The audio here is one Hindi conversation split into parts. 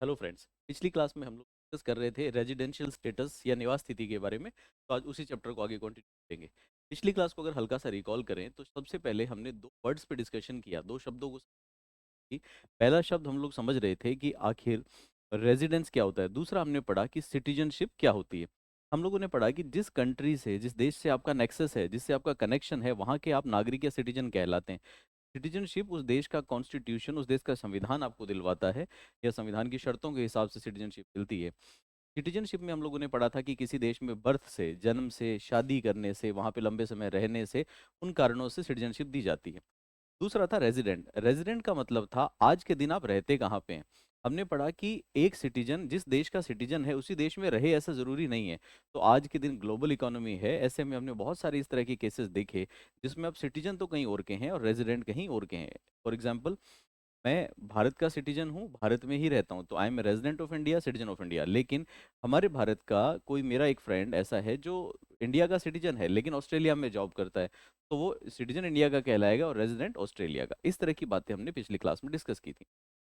Hello friends. पिछली क्लास में हम लोग डिस्कस कर रहे थे रेजिडेंशियल स्टेटस या निवास स्थिति के बारे में। तो आज उसी चैप्टर को आगे कंटिन्यू करेंगे। पिछली क्लास को अगर हल्का सा रिकॉल करें तो सबसे पहले हमने दो वर्ड्स पे डिस्कशन किया, दो शब्दों को की। पहला शब्द हम लोग समझ रहे थे कि आखिर रेजिडेंस क्या होता है, दूसरा हमने पढ़ा कि सिटीजनशिप क्या होती है। हम लोगों ने पढ़ा कि जिस कंट्री से, जिस देश से आपका नेक्सस है, जिससे आपका कनेक्शन है, वहाँ के आप नागरिक या सिटीजन कहलाते हैं। सिटीजनशिप उस देश का कॉन्स्टिट्यूशन, उस देश का संविधान आपको दिलवाता है, या संविधान की शर्तों के हिसाब से सिटीजनशिप मिलती है। सिटीजनशिप में हम लोगों ने पढ़ा था कि किसी देश में बर्थ से, जन्म से, शादी करने से, वहाँ पे लंबे समय रहने से, उन कारणों से सिटीजनशिप दी जाती है। दूसरा था रेजिडेंट। रेजिडेंट का मतलब था आज के दिन आप रहते कहाँ पे हैं। हमने पढ़ा कि एक सिटीजन जिस देश का सिटीजन है उसी देश में रहे ऐसा ज़रूरी नहीं है। तो आज के दिन ग्लोबल इकोनॉमी है, ऐसे में हमने बहुत सारे इस तरह के केसेस देखे जिसमें अब सिटीजन तो कहीं और के हैं और रेजिडेंट कहीं और के हैं। फॉर एग्जाम्पल, मैं भारत का सिटीजन हूँ, भारत में ही रहता हूँ, तो I am resident of India, citizen of India. लेकिन हमारे भारत का कोई, मेरा एक फ्रेंड ऐसा है जो इंडिया का सिटीजन है लेकिन ऑस्ट्रेलिया में जॉब करता है, तो वो सिटीजन इंडिया का कहलाएगा और रेजिडेंट ऑस्ट्रेलिया का। इस तरह की बातें हमने पिछली क्लास में डिस्कस की थी।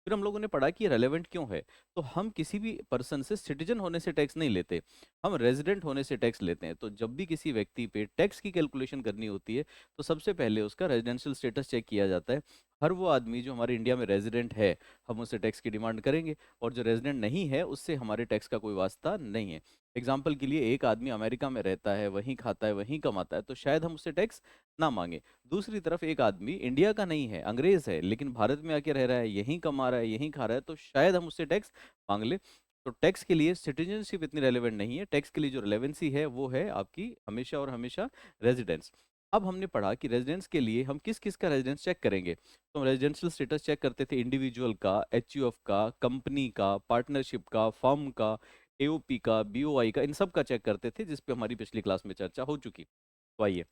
फिर हम लोगों ने पढ़ा कि रेलेवेंट क्यों है। तो हम किसी भी पर्सन से सिटीजन होने से टैक्स नहीं लेते, हम रेजिडेंट होने से टैक्स लेते हैं। तो जब भी किसी व्यक्ति पे टैक्स की कैलकुलेशन करनी होती है तो सबसे पहले उसका रेजिडेंशियल स्टेटस चेक किया जाता है। हर वो आदमी जो हमारे इंडिया में रेजिडेंट है, हम उससे टैक्स की डिमांड करेंगे, और जो रेजिडेंट नहीं है उससे हमारे टैक्स का कोई वास्ता नहीं है। एग्जाम्पल के लिए, एक आदमी अमेरिका में रहता है, वहीं खाता है, वहीं कमाता है, तो शायद हम उससे टैक्स ना मांगे। दूसरी तरफ एक आदमी इंडिया का नहीं है, अंग्रेज है, लेकिन भारत में आके रह रहा है, यहीं कमा रहा है, यहीं खा रहा है, तो शायद हम उससे टैक्स मांग ले। तो टैक्स के लिए सिटीजनशिप इतनी रेलेवेंट नहीं है, टैक्स के लिए जो रेलेवेंसी है वो है आपकी हमेशा और हमेशा रेजिडेंस। अब हमने पढ़ा कि रेजिडेंस के लिए हम किस किस का रेजिडेंस चेक करेंगे। तो हम रेजिडेंशियल स्टेटस चेक करते थे इंडिविजुअल का, एचयूएफ का, कंपनी का, पार्टनरशिप का, फर्म का, एओपी का, बीओआई का, इन सब का चेक करते थे, जिस पे हमारी पिछली क्लास में चर्चा हो चुकी। तो आइए,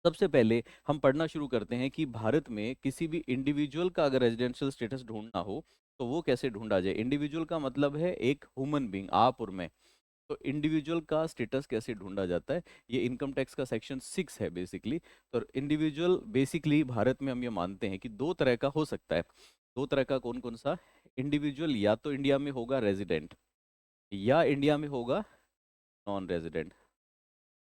सबसे पहले हम पढ़ना शुरू करते हैं कि भारत में किसी भी इंडिविजुअल का अगर रेजिडेंशियल स्टेटस ढूंढना हो तो वो कैसे ढूंढा जाए। इंडिविजुअल का मतलब है एक ह्यूमन बीइंग, आप और मैं। तो इंडिविजुअल का स्टेटस कैसे ढूंढा जाता है, ये इनकम टैक्स का सेक्शन 6 है बेसिकली। तो इंडिविजुअल बेसिकली भारत में हम ये मानते हैं कि दो तरह का हो सकता है। दो तरह का कौन कौन सा? इंडिविजुअल या तो इंडिया में होगा रेजिडेंट, या इंडिया में होगा नॉन रेजिडेंट।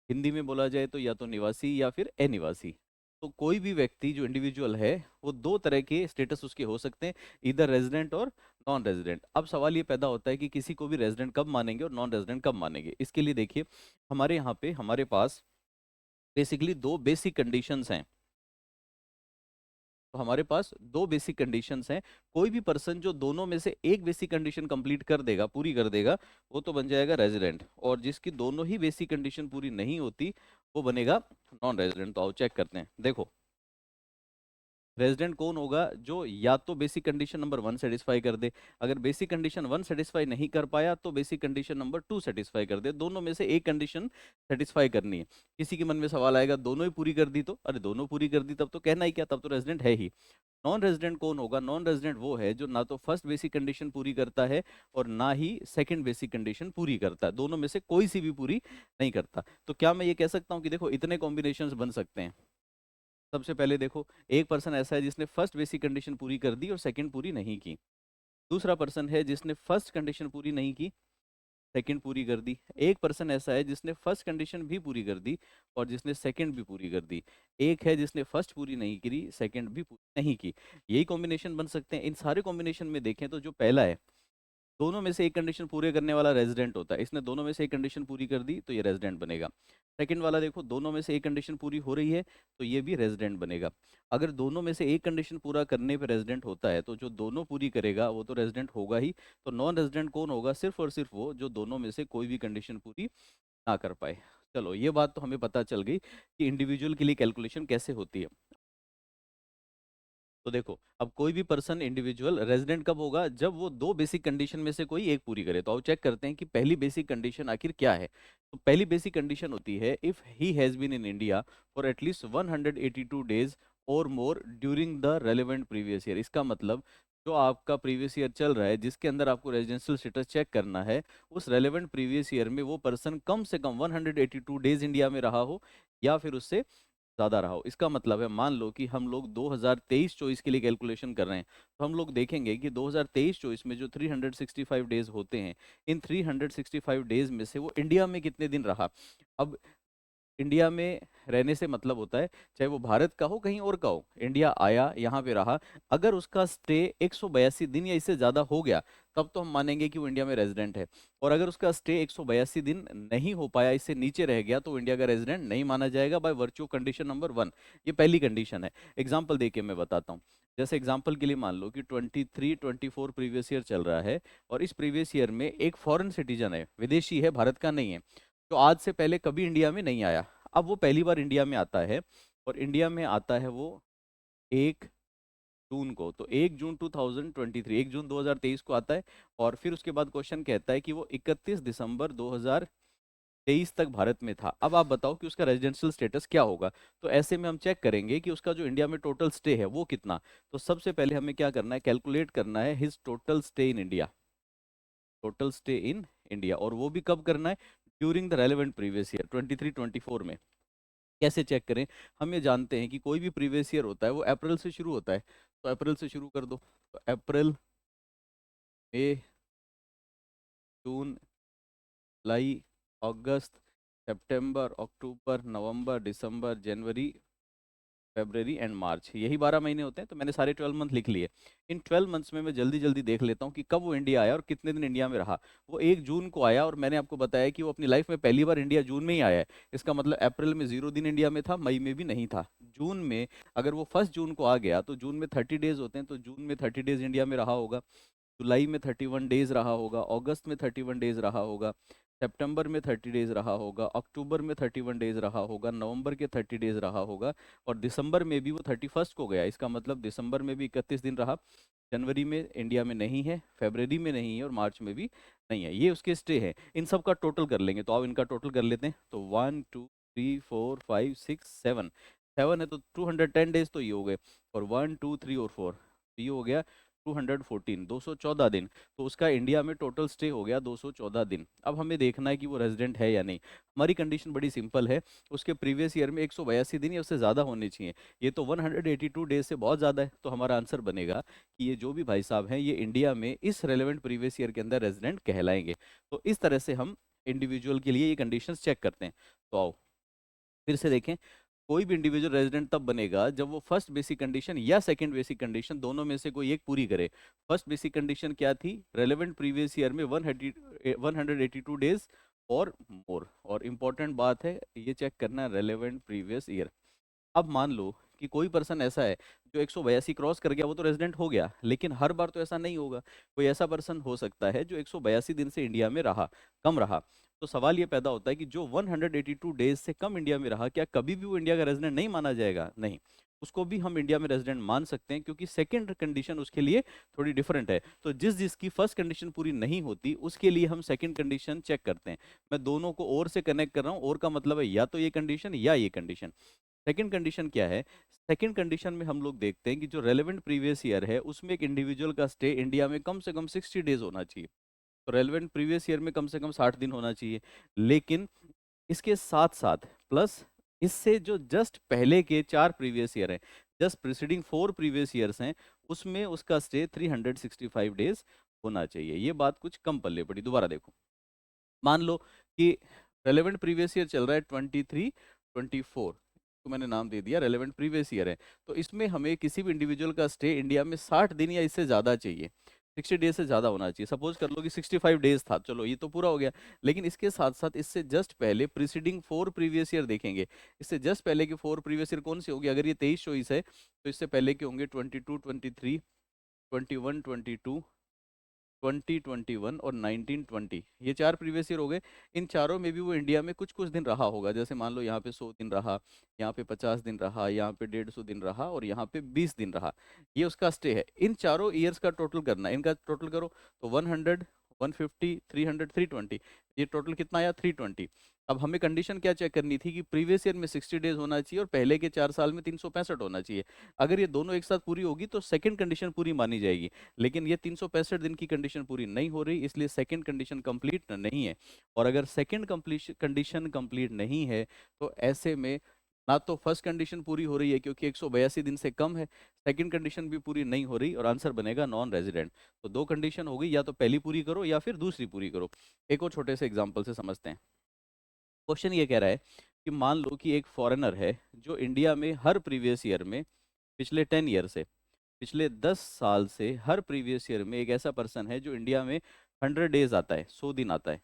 हिंदी में बोला जाए तो या तो निवासी या फिर अनिवासी। तो कोई भी व्यक्ति जो इंडिविजुअल है, वो दो तरह के स्टेटस उसके हो सकते हैं, इधर रेजिडेंट और नॉन रेजिडेंट। अब सवाल ये पैदा होता है कि किसी को भी रेजिडेंट कब मानेंगे और नॉन रेजिडेंट कब मानेंगे। इसके लिए देखिए, हमारे यहाँ पे हमारे पास बेसिकली दो बेसिक कंडीशंस हैं। तो हमारे पास दो बेसिक कंडीशंस हैं। कोई भी पर्सन जो दोनों में से एक बेसिक कंडीशन कंप्लीट कर देगा, पूरी कर देगा, वो तो बन जाएगा रेजिडेंट। और जिसकी दोनों ही बेसिक कंडीशन पूरी नहीं होती वो बनेगा नॉन रेजिडेंट। तो आओ चेक करते हैं। देखो, रेजिडेंट कौन होगा? जो या तो बेसिक कंडीशन नंबर 1 सेटिस्फाई कर दे, अगर बेसिक कंडीशन 1 सेटिस्फाई नहीं कर पाया तो बेसिक कंडीशन नंबर 2 सेटिस्फाई कर दे। दोनों में से एक कंडीशन सेटिस्फाई करनी है। किसी के मन में सवाल आएगा, दोनों ही पूरी कर दी तो? अरे दोनों पूरी कर दी तब तो कहना ही क्या, तब तो रेजिडेंट है ही। नॉन रेजिडेंट कौन होगा? नॉन रेजिडेंट वो है जो ना तो फर्स्ट बेसिक कंडीशन पूरी करता है और ना ही सेकंड बेसिक कंडीशन पूरी करता है, दोनों में से कोई सी भी पूरी नहीं करता। तो क्या मैं ये कह सकता हूँ कि देखो इतने कॉम्बिनेशंस बन सकते हैं? सबसे पहले देखो, एक पर्सन ऐसा है जिसने फर्स्ट बेसिक कंडीशन पूरी कर दी और सेकंड पूरी नहीं की। दूसरा पर्सन है जिसने फर्स्ट कंडीशन पूरी नहीं की, सेकंड पूरी कर दी। एक पर्सन ऐसा है जिसने फर्स्ट कंडीशन भी पूरी कर दी और जिसने सेकंड भी पूरी कर दी। एक है जिसने फर्स्ट पूरी नहीं करी, सेकंड भी पूरी नहीं की। यही कॉम्बिनेशन बन सकते हैं। इन सारे कॉम्बिनेशन में देखें तो जो पहला है, दोनों में से एक कंडीशन पूरे करने वाला रेजिडेंट होता है। इसने दोनों में से एक कंडीशन पूरी कर दी तो ये रेजिडेंट बनेगा। सेकंड वाला देखो, दोनों में से एक कंडीशन पूरी हो रही है तो ये भी रेजिडेंट बनेगा। अगर दोनों में से एक कंडीशन पूरा करने पे रेजिडेंट होता है तो जो दोनों पूरी करेगा वो तो रेजिडेंट होगा ही। तो नॉन रेजिडेंट कौन होगा? सिर्फ और सिर्फ वो जो दोनों में से कोई भी कंडीशन पूरी ना कर पाए। चलो, ये बात तो हमें पता चल गई कि इंडिविजुअल के लिए कैलकुलेशन कैसे होती है। तो देखो, अब कोई भी पर्सन इंडिविजुअल रेजिडेंट कब होगा? जब वो दो बेसिक कंडीशन में से कोई एक पूरी करे। तो आओ चेक करते हैं कि पहली बेसिक कंडीशन आखिर क्या है। तो पहली बेसिक कंडीशन होती है, if he has been in India for at least 182 days or more during the relevant previous year. इसका मतलब, जो आपका प्रीवियस ईयर चल रहा है जिसके अंदर आपको रेजिडेंशियल स्टेटस चेक करना है, उस रेलेवेंट प्रीवियस ईयर में वो पर्सन कम से कम 182 डेज इंडिया में रहा हो, या फिर उससे ज़्यादा रहा हो। इसका मतलब है, मान लो कि हम लोग 2023-24 के लिए कैलकुलेशन कर रहे हैं, तो हम लोग देखेंगे कि 2023-24 में जो 365 डेज होते हैं, इन 365 डेज में से वो इंडिया में कितने दिन रहा। अब इंडिया में रहने से मतलब होता है, चाहे वो भारत का हो कहीं और का हो, इंडिया आया यहाँ पे रहा, अगर उसका स्टे 182 दिन या इससे ज़्यादा हो गया, तब तो हम मानेंगे कि वो इंडिया में रेजिडेंट है। और अगर उसका स्टे 182 दिन नहीं हो पाया, इससे नीचे रह गया, तो वो इंडिया का रेजिडेंट नहीं माना जाएगा बाय वर्च्यू कंडीशन नंबर 1। ये पहली कंडीशन है। एग्जाम्पल दे के मैं बताता हूँ। जैसे एग्जाम्पल के लिए मान लो कि 23-24 प्रीवियस ईयर चल रहा है, और इस प्रीवियस ईयर में एक फॉरेन सिटीजन है, विदेशी है, भारत का नहीं है, जो आज से पहले कभी इंडिया में नहीं आया। अब वो पहली बार इंडिया में आता है, और इंडिया में आता है वो 1 जून को, तो 1 जून 2023, 1 जून 2023 को आता है। और फिर उसके बाद क्वेश्चन कहता है कि वो 31 दिसंबर 2023 तक भारत में था। अब आप बताओ कि उसका रेजिडेंशियल स्टेटस क्या होगा। तो ऐसे में हम चेक करेंगे कि उसका जो इंडिया में टोटल स्टे है वो कितना। तो सबसे पहले हमें क्या करना है, कैलकुलेट करना है his total stay in India, total stay in India. और वो भी कब करना है, during the relevant previous year 23-24 में। कैसे चेक करें, हम ये जानते हैं कि कोई भी प्रीवियस ईयर होता है वो अप्रैल से शुरू होता है, तो अप्रैल से शुरू कर दो। तो अप्रैल, मई, जून, जुलाई, अगस्त, सितंबर, अक्टूबर, नवंबर, दिसंबर, जनवरी, फरवरी एंड मार्च, यही 12 महीने होते हैं। तो मैंने सारे 12 मंथ लिख लिए। इन 12 मंथ्स में मैं जल्दी जल्दी देख लेता हूँ कि कब वो इंडिया आया और कितने दिन इंडिया में रहा। वो 1 जून को आया, और मैंने आपको बताया कि वो अपनी लाइफ में पहली बार इंडिया जून में ही आया है। इसका मतलब अप्रैल में 0 दिन इंडिया में था, मई में भी नहीं था। जून में अगर वो 1 जून को आ गया, तो जून में 30 डेज होते हैं, तो जून में 30 डेज इंडिया में रहा होगा, जुलाई में 31 डेज रहा होगा, अगस्त में 31 डेज रहा होगा, सितंबर में 30 डेज रहा होगा, अक्टूबर में 31 डेज रहा होगा, नवंबर के 30 डेज रहा होगा, और दिसंबर में भी वो 31 को गया। इसका मतलब दिसंबर में भी 31 दिन रहा। जनवरी में इंडिया में नहीं है, फरवरी में नहीं है, और मार्च में भी नहीं है। ये उसके स्टे हैं। इन सब का टोटल कर लेंगे, तो आप इनका टोटल कर लेते हैं। तो 1 2 3 4 5 6 7, 7 है तो 210 डेज तो ये हो गए, और 1 2 3 और 4 ये हो गया 214, 214 दिन। तो उसका इंडिया में टोटल स्टे हो गया 214 दिन। अब हमें देखना है कि वो रेजिडेंट है या नहीं। हमारी कंडीशन बड़ी सिंपल है, उसके प्रीवियस ईयर में 182 दिन या उससे ज़्यादा होने चाहिए। ये तो 182 डेज से बहुत ज़्यादा है, तो हमारा आंसर बनेगा कि ये जो भी भाई साहब हैं, ये इंडिया में इस रेलेवेंट प्रीवियस ईयर के अंदर रेजिडेंट कहलाएंगे। तो इस तरह से हम इंडिविजुअल के लिए ये कंडीशंस चेक करते हैं। तो आओ फिर से देखें। कोई भी इंडिविजुअल रेजिडेंट तब बनेगा जब वो फर्स्ट बेसिक कंडीशन या सेकंड बेसिक कंडीशन दोनों में से कोई एक पूरी करे। फर्स्ट बेसिक कंडीशन क्या थी, रेलेवेंट प्रीवियस ईयर में 182 डेज और मोर। और इम्पोर्टेंट बात है, ये चेक करना रेलेवेंट प्रीवियस ईयर। अब मान लो कि कोई पर्सन ऐसा है जो 182 क्रॉस कर गया, वो तो रेजिडेंट हो गया, लेकिन हर बार तो ऐसा नहीं होगा। कोई ऐसा पर्सन हो सकता है जो 182 दिन से इंडिया में रहा, कम रहा। तो सवाल ये पैदा होता है कि जो 182 डेज से कम इंडिया में रहा, क्या कभी भी वो इंडिया का रेजिडेंट नहीं माना जाएगा? नहीं, उसको भी हम इंडिया में रेजिडेंट मान सकते हैं, क्योंकि सेकंड कंडीशन उसके लिए थोड़ी डिफरेंट है। तो जिसकी फर्स्ट कंडीशन पूरी नहीं होती, उसके लिए हम सेकंड कंडीशन चेक करते हैं। मैं दोनों को और से कनेक्ट कर रहा हूँ, और का मतलब है या तो ये कंडीशन या ये कंडीशन। सेकंड कंडीशन क्या है, सेकंड कंडीशन में हम लोग देखते हैं कि जो रेलेवेंट प्रीवियस ईयर है, उसमें एक इंडिविजुअल का स्टे इंडिया में कम से कम 60 डेज होना चाहिए। तो रेलेवेंट प्रीवियस ईयर में कम से कम 60 दिन होना चाहिए। लेकिन इसके साथ साथ प्लस इससे जो जस्ट पहले के 4 प्रीवियस ईयर हैं, जस्ट प्रिसीडिंग 4 प्रीवियस ईयर्स हैं, उसमें उसका स्टे 365 डेज होना चाहिए। ये बात कुछ कम पल्ले पड़ी। दोबारा देखो, मान लो कि रेलेवेंट प्रीवियस ईयर चल रहा है 23-24, तो मैंने नाम दे दिया रेलेवेंट प्रीवियस ईयर है। तो इसमें हमें किसी भी इंडिविजुअल का स्टे इंडिया में 60 दिन या इससे ज़्यादा चाहिए, 60 डेज से ज़्यादा होना चाहिए। सपोज कर लो कि 65 डेज था, चलो ये तो पूरा हो गया। लेकिन इसके साथ साथ इससे जस्ट पहले प्रीसीडिंग 4 प्रीवियस ईयर देखेंगे। इससे जस्ट पहले के 4 प्रीवियस ईयर कौन से होंगे? अगर ये 23 चॉइस है, तो इससे पहले के होंगे 22-23, 21-22, 2021 और 1920। ये 4 प्रीवियस ईयर हो गए। इन चारों में भी वो इंडिया में कुछ कुछ दिन रहा होगा। जैसे मान लो यहाँ पे 100 दिन रहा, यहाँ पे 50 दिन रहा, यहाँ पे 150 दिन रहा, और यहाँ पे 20 दिन रहा। ये उसका स्टे है। इन चारों ईयर्स का टोटल करना है। इनका टोटल करो तो 100, 150, 300, 320। ये टोटल कितना आया? 320। अब हमें कंडीशन क्या चेक करनी थी कि प्रीवियस ईयर में 60 डेज होना चाहिए और पहले के 4 साल में 365 होना चाहिए। अगर ये दोनों एक साथ पूरी होगी तो सेकंड कंडीशन पूरी मानी जाएगी। लेकिन ये 365 दिन की कंडीशन पूरी नहीं हो रही, इसलिए सेकंड कंडीशन कंप्लीट नहीं है। और अगर सेकंड कंडीशन कंप्लीट नहीं है, तो ऐसे में ना तो फर्स्ट कंडीशन पूरी हो रही है क्योंकि 182 दिन से कम है, सेकंड कंडीशन भी पूरी नहीं हो रही और आंसर बनेगा नॉन रेजिडेंट। तो दो कंडीशन हो गई, या तो पहली पूरी करो या फिर दूसरी पूरी करो। एक और छोटे से एग्जांपल से समझते हैं। क्वेश्चन ये कह रहा है कि मान लो कि एक फॉरेनर है जो इंडिया में हर प्रीवियस ईयर में, पिछले 10 ईयर से, पिछले 10 साल से हर प्रीवियस ईयर में एक ऐसा पर्सन है जो इंडिया में 100 डेज आता है, 100 दिन आता है।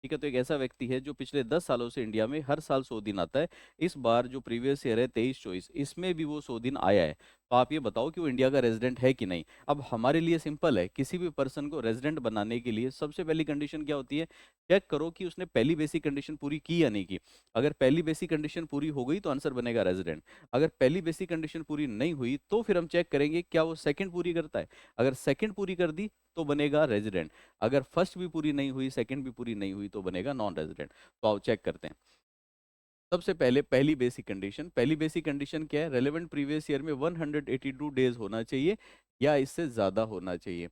ठीक है, तो एक ऐसा व्यक्ति है जो पिछले 10 सालों से इंडिया में हर साल 100 दिन आता है। इस बार जो प्रीवियस ईयर है 23-24, इसमें भी वो 100 दिन आया है। तो आप ये बताओ कि वो इंडिया का रेजिडेंट है कि नहीं। अब हमारे लिए सिंपल है, किसी भी पर्सन को रेजिडेंट बनाने के लिए सबसे पहली कंडीशन क्या होती है, चेक करो कि उसने पहली बेसिक कंडीशन पूरी की या नहीं की। अगर पहली बेसिक कंडीशन पूरी हो गई तो आंसर बनेगा रेजिडेंट। अगर पहली बेसिक कंडीशन पूरी नहीं हुई तो फिर हम चेक करेंगे क्या वो सेकंड पूरी करता है। अगर सेकंड पूरी कर दी तो बनेगा रेजिडेंट। अगर फर्स्ट भी पूरी नहीं हुई, सेकंड भी पूरी नहीं हुई, तो बनेगा नॉन रेजिडेंट। तो आओ चेक करते हैं। सबसे पहले पहली बेसिक कंडीशन, पहली बेसिक कंडीशन क्या है, रेलेवेंट प्रीवियस ईयर में 182 डेज होना चाहिए या इससे ज़्यादा होना चाहिए।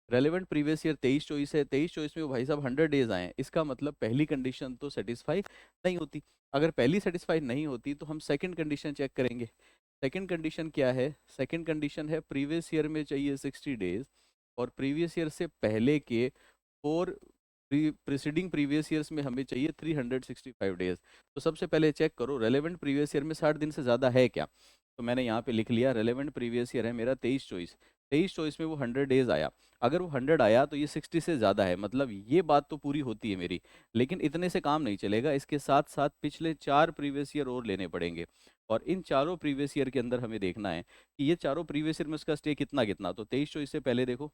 रेलेवेंट प्रीवियस ईयर 23-24 है, 23-24 में वो भाई साहब 100 डेज आए हैं, इसका मतलब पहली कंडीशन तो सेटिस्फाई नहीं होती। अगर पहली सेटिस्फाई नहीं होती तो हम सेकंड कंडीशन चेक करेंगे। सेकंड कंडीशन क्या है, सेकंड कंडीशन है प्रीवियस ईयर में चाहिए 60 डेज और प्रीवियस ईयर से पहले के फोर प्रीसीडिंग प्रीवियस ईयर्स में हमें चाहिए 365 डेज। तो सबसे पहले चेक करो रेलेवेंट प्रीवियस ईयर में 60 दिन से ज़्यादा है क्या। तो मैंने यहाँ पे लिख लिया रेलेवेंट प्रीवियस ईयर है मेरा 23-24, 23-24 में वो 100 डेज आया। अगर वो 100 आया तो ये 60 से ज़्यादा है, मतलब ये बात तो पूरी होती है मेरी। लेकिन इतने से काम नहीं चलेगा, इसके साथ साथ पिछले 4 प्रीवियस ईयर और लेने पड़ेंगे। और इन चारों प्रीवियस ईयर के अंदर हमें देखना है कि ये चारों प्रीवियस ईयर में उसका स्टे कितना कितना। तो 23-24 से पहले देखो,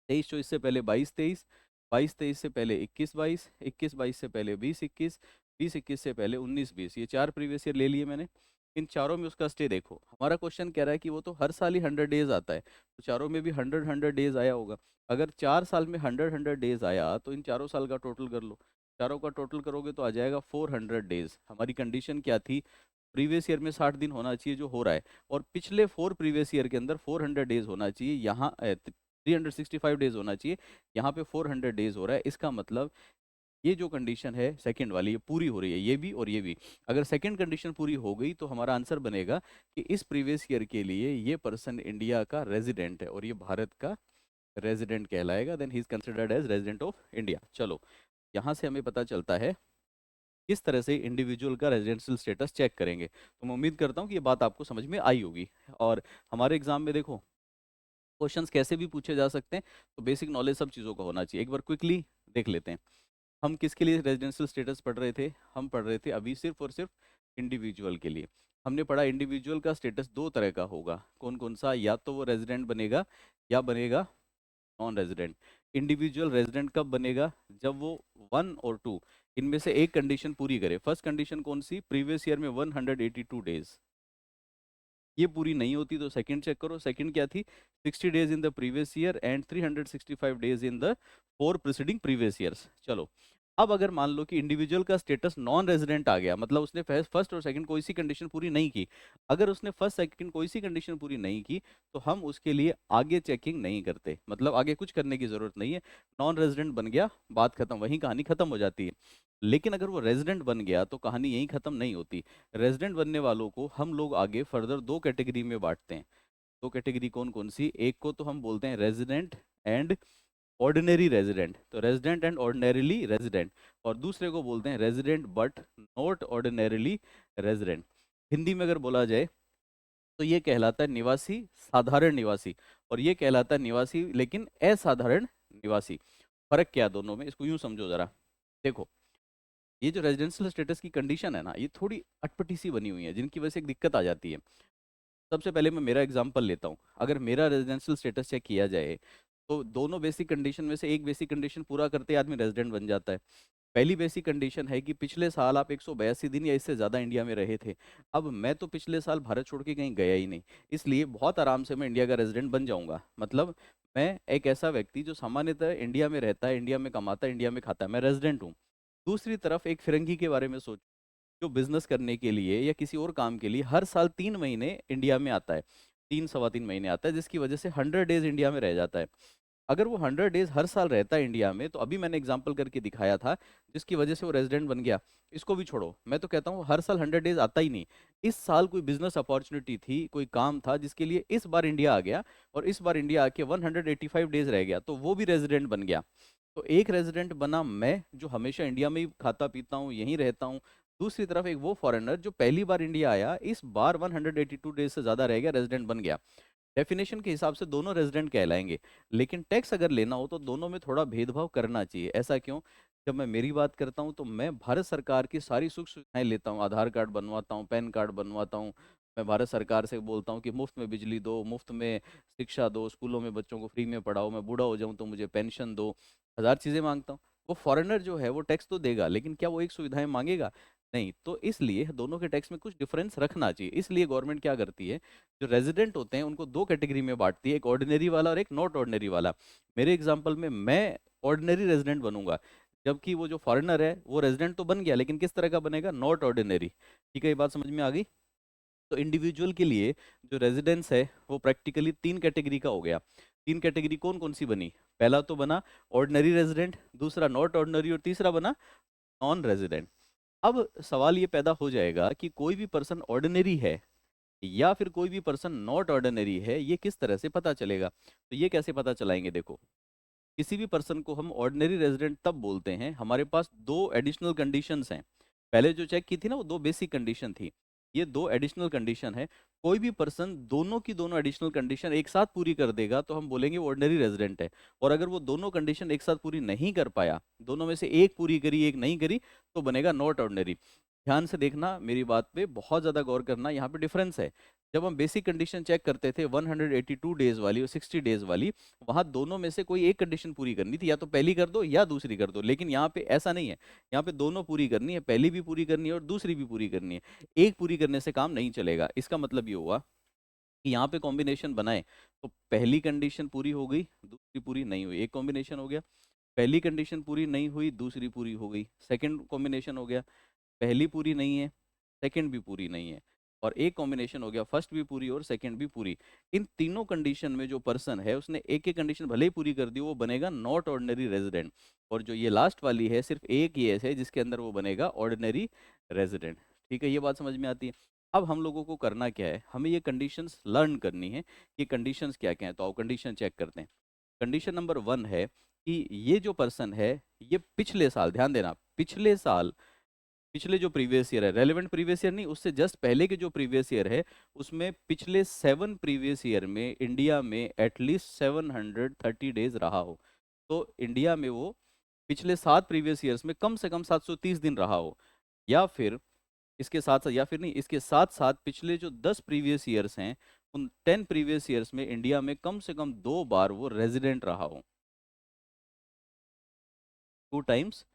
23-24 से पहले 22-23, 22-23 से पहले 21-22, 21-22 से पहले 20-21, 20-21 से पहले 19-20, ये चार प्रीवियस ईयर ले लिए मैंने। इन चारों में उसका स्टे देखो। हमारा क्वेश्चन कह रहा है कि वो तो हर साल ही 100 डेज आता है, तो चारों में भी 100 डेज आया होगा। अगर 4 साल में 100 डेज आया तो इन चारों साल का टोटल कर लो। चारों का टोटल करोगे तो आ जाएगा 400 डेज। हमारी कंडीशन क्या थी, प्रीवियस ईयर में 60 दिन होना चाहिए जो हो रहा है, और पिछले 4 प्रीवियस ईयर के अंदर 400 डेज होना चाहिए। यहाँ 365 डेज होना चाहिए, यहाँ पे 400 डेज हो रहा है। इसका मतलब ये जो कंडीशन है सेकंड वाली, ये पूरी हो रही है, ये भी और ये भी। अगर सेकंड कंडीशन पूरी हो गई तो हमारा आंसर बनेगा कि इस प्रीवियस ईयर के लिए ये पर्सन इंडिया का रेजिडेंट है और ये भारत का रेजिडेंट कहलाएगा। Then he is considered as resident of India. चलो, यहाँ से हमें पता चलता है किस तरह से इंडिविजुअल का रेजिडेंशियल स्टेटस चेक करेंगे। तो मैं उम्मीद करता हूँ कि ये बात आपको समझ में आई होगी। और हमारे एग्जाम में देखो क्वेश्चंस कैसे भी पूछे जा सकते हैं, तो बेसिक नॉलेज सब चीज़ों का होना चाहिए। एक बार क्विकली देख लेते हैं, हम किसके लिए रेजिडेंशियल स्टेटस पढ़ रहे थे। हम पढ़ रहे थे अभी सिर्फ और सिर्फ इंडिविजुअल के लिए। हमने पढ़ा इंडिविजुअल का स्टेटस दो तरह का होगा, कौन कौन सा, या तो वो रेजिडेंट बनेगा या बनेगा नॉन रेजिडेंट। इंडिविजुअल रेजिडेंट कब बनेगा, जब वो 1 और 2 इनमें से एक कंडीशन पूरी करे। फर्स्ट कंडीशन कौन सी, प्रीवियस ईयर में 182 डेज, ये पूरी नहीं होती तो सेकंड चेक करो। सेकंड क्या थी, 60 days in the previous year and 365 days in the 4 preceding previous years. चलो, अब अगर मान लो कि इंडिविजुअल का स्टेटस नॉन रेजिडेंट आ गया, मतलब उसने फर्स्ट और सेकंड कोई सी कंडीशन पूरी नहीं की। अगर उसने फर्स्ट सेकंड कोई सी कंडीशन पूरी नहीं की तो हम उसके लिए आगे चेकिंग नहीं करते, मतलब आगे कुछ करने की जरूरत नहीं है। नॉन रेजिडेंट बन गया, बात खत्म, वहीं कहानी खत्म हो जाती है। लेकिन अगर वो रेजिडेंट बन गया तो कहानी यहीं खत्म नहीं होती। रेजिडेंट बनने वालों को हम लोग आगे फर्दर दो कैटेगरी में बांटते हैं। दो कैटेगरी कौन कौन सी, एक को तो हम बोलते हैं रेजिडेंट एंड ऑर्डिनरी रेजिडेंट, तो रेजिडेंट एंड ऑर्डिनरीली रेजिडेंट। और दूसरे को बोलते हैं resident but not ordinarily resident. Hindi में अगर बोला जाए तो ये कहलाता है निवासी, साधारण निवासी, और ये कहलाता है निवासी लेकिन असाधारण निवासी। फर्क क्या है दोनों में, इसको यूं समझो जरा। देखो, ये जो रेजिडेंशियल स्टेटस की कंडीशन है ना, ये थोड़ी अटपटी सी बनी हुई है जिनकी वजह से एक दिक्कत आ जाती है। सबसे पहले मैं मेरा एग्जांपल लेता हूँ। अगर मेरा रेजिडेंशियल स्टेटस चेक किया जाए तो दोनों बेसिक कंडीशन में से एक बेसिक कंडीशन पूरा करते ही आदमी रेजिडेंट बन जाता है। पहली बेसिक कंडीशन है कि पिछले साल आप 182 दिन या इससे ज़्यादा इंडिया में रहे थे। अब मैं तो पिछले साल भारत छोड़ के कहीं गया ही नहीं, इसलिए बहुत आराम से मैं इंडिया का रेजिडेंट बन जाऊंगा। मतलब मैं एक ऐसा व्यक्ति जो सामान्यतः इंडिया में रहता है, इंडिया में कमाता है, इंडिया में खाता है, मैं रेजिडेंट हूँ। दूसरी तरफ एक फिरंगी के बारे में सोच, जो बिजनेस करने के लिए या किसी और काम के लिए हर साल 3 महीने इंडिया में आता है, 3 सवा 3 महीने आता है, जिसकी वजह से 100 डेज इंडिया में रह जाता है। अगर वो 100 डेज हर साल रहता है इंडिया में, तो अभी मैंने एग्जांपल करके दिखाया था जिसकी वजह से वो रेजिडेंट बन गया। इसको भी छोड़ो, मैं तो कहता हूँ हर साल 100 डेज आता ही नहीं। इस साल कोई बिजनेस अपॉर्चुनिटी थी, कोई काम था जिसके लिए इस बार इंडिया आ गया, और इस बार इंडिया आके 185 डेज रह गया, तो वो भी रेजिडेंट बन गया। तो एक रेजिडेंट बना मैं, जो हमेशा इंडिया में ही खाता पीता हूँ, यहीं रहता हूँ। दूसरी तरफ एक वो फॉरेनर जो पहली बार इंडिया आया, इस बार 182 डेज से ज्यादा रह गया, रेजिडेंट बन गया। डेफिनेशन के हिसाब से दोनों रेजिडेंट कहलाएंगे, लेकिन टैक्स अगर लेना हो तो दोनों में थोड़ा भेदभाव करना चाहिए। ऐसा क्यों? जब मैं मेरी बात करता हूँ तो मैं भारत सरकार की सारी सुख सुविधाएं लेता हूँ, आधार कार्ड बनवाता हूँ, पैन कार्ड बनवाता हूँ। मैं भारत सरकार से बोलता हूँ कि मुफ्त में बिजली दो, मुफ्त में शिक्षा दो, स्कूलों में बच्चों को फ्री में पढ़ाओ, मैं बूढ़ा हो जाऊँ तो मुझे पेंशन दो। हजार चीजें मांगता हूँ। वो फॉरेनर जो है वो टैक्स तो देगा, लेकिन क्या वो एक सुविधाएं मांगेगा? नहीं। तो इसलिए दोनों के टैक्स में कुछ डिफरेंस रखना चाहिए। इसलिए गवर्नमेंट क्या करती है, जो रेजिडेंट होते हैं उनको दो कैटेगरी में बांटती है, एक ऑर्डिनरी वाला और एक नॉट ऑर्डिनरी वाला। मेरे एग्जांपल में मैं ऑर्डिनरी रेजिडेंट बनूंगा, जबकि वो जो फॉरेनर है वो रेजिडेंट तो बन गया, लेकिन किस तरह का बनेगा? Not ordinary. ठीक है, ये बात समझ में आ गई? तो इंडिविजुअल के लिए जो रेजिडेंस है वो प्रैक्टिकली तीन कैटेगरी का हो गया। तीन कैटेगरी कौन कौन सी बनी? पहला तो बना ऑर्डिनरी रेजिडेंट, दूसरा नॉट ऑर्डिनरी, और तीसरा बना नॉन रेजिडेंट। अब सवाल ये पैदा हो जाएगा कि कोई भी पर्सन ऑर्डिनरी है या फिर कोई भी पर्सन नॉट ऑर्डिनरी है, ये किस तरह से पता चलेगा? तो ये कैसे पता चलाएंगे? देखो, किसी भी पर्सन को हम ऑर्डिनरी रेजिडेंट तब बोलते हैं, हमारे पास दो एडिशनल कंडीशंस हैं। पहले जो चेक की थी ना, वो दो बेसिक कंडीशन थी, ये दो एडिशनल कंडीशन है। कोई भी पर्सन दोनों की दोनों एडिशनल कंडीशन एक साथ पूरी कर देगा तो हम बोलेंगे वो ऑर्डिनरी रेजिडेंट है। और अगर वो दोनों कंडीशन एक साथ पूरी नहीं कर पाया, दोनों में से एक पूरी करी एक नहीं करी, तो बनेगा नॉट ऑर्डिनरी। ध्यान से देखना, मेरी बात पे बहुत ज्यादा गौर करना, यहाँ पे डिफरेंस है। जब हम बेसिक कंडीशन चेक करते थे 182 डेज वाली और 60 डेज वाली, वहां दोनों में से कोई एक कंडीशन पूरी करनी थी, या तो पहली कर दो या दूसरी कर दो। लेकिन यहाँ पे ऐसा नहीं है, यहाँ पे दोनों पूरी करनी है, पहली भी पूरी करनी है और दूसरी भी पूरी करनी है। एक पूरी करने से काम नहीं चलेगा। इसका मतलब ये हुआ कि यहाँ पे कॉम्बिनेशन बनाए तो पहली कंडीशन पूरी हो गई, दूसरी पूरी नहीं हुई, एक कॉम्बिनेशन हो गया। पहली कंडीशन पूरी नहीं हुई, दूसरी पूरी हो गई, सेकंड कॉम्बिनेशन हो गया। पहली पूरी नहीं है, सेकंड भी पूरी नहीं है, और एक कॉम्बिनेशन हो गया, फर्स्ट भी पूरी और सेकंड भी पूरी। इन तीनों कंडीशन में जो पर्सन है उसने एक एक कंडीशन भले ही पूरी कर दी, वो बनेगा नॉट ऑर्डिनरी रेजिडेंट। और जो ये लास्ट वाली है, सिर्फ एक ही ऐसे है जिसके अंदर वो बनेगा ऑर्डिनरी रेजिडेंट। ठीक है, ये बात समझ में आती है? अब हम लोगों को करना क्या है, हमें ये कंडीशंस लर्न करनी है कि कंडीशंस क्या क्या है। तो आओ कंडीशन चेक करते हैं। कंडीशन नंबर वन है कि ये जो पर्सन है, ये पिछले साल, ध्यान देना, पिछले साल, पिछले जो प्रीवियस ईयर है, रेलेवेंट प्रीवियस ईयर नहीं, उससे जस्ट पहले के जो प्रीवियस ईयर है, उसमें पिछले 7 प्रीवियस ईयर में इंडिया में एटलीस्ट 730 डेज रहा हो। तो इंडिया में वो पिछले 7 प्रीवियस ईयर्स में कम से कम 730 दिन रहा हो। या फिर इसके साथ साथ, या फिर नहीं, इसके साथ साथ पिछले जो 10 प्रीवियस ईयर्स हैं, उन 10 प्रीवियस ईयर्स में इंडिया में कम से कम 2 बार वो रेजिडेंट रहा हो, 2 टाइम्स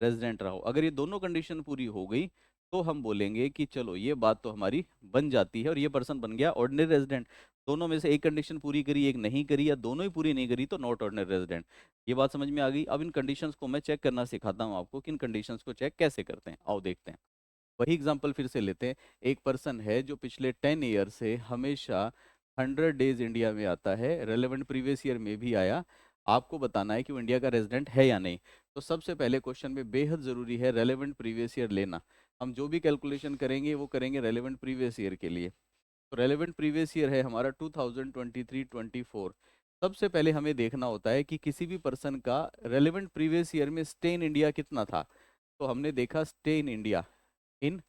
रेजिडेंट रहो। अगर ये दोनों कंडीशन पूरी हो गई तो हम बोलेंगे कि चलो ये बात तो हमारी बन जाती है और ये पर्सन बन गया ऑर्डिनरी रेजिडेंट। दोनों में से एक कंडीशन पूरी करी, एक नहीं करी, या दोनों ही पूरी नहीं करी, तो नॉट ऑर्डिनरी रेजिडेंट। ये बात समझ में आ गई? अब इन कंडीशंस को मैं चेक करना सिखाता हूँ आपको कि इन कंडीशंस को चेक कैसे करते हैं। आओ देखते हैं। वही एग्जाम्पल फिर से लेते हैं। एक पर्सन है जो पिछले 10 ईयर से हमेशा 100 डेज इंडिया में आता है, रेलेवेंट प्रीवियस ईयर में भी आया। आपको बताना है कि वो इंडिया का रेजिडेंट है या नहीं। तो सबसे पहले क्वेश्चन में बेहद ज़रूरी है रेलेवेंट प्रीवियस ईयर लेना। हम जो भी कैलकुलेशन करेंगे वो करेंगे रेलेवेंट प्रीवियस ईयर के लिए। तो रेलेवेंट प्रीवियस ईयर है हमारा 2023-24। सबसे पहले हमें देखना होता है कि किसी भी पर्सन का रेलेवेंट प्रीवियस ईयर में स्टे इन इंडिया कितना था। तो हमने देखा stay in India in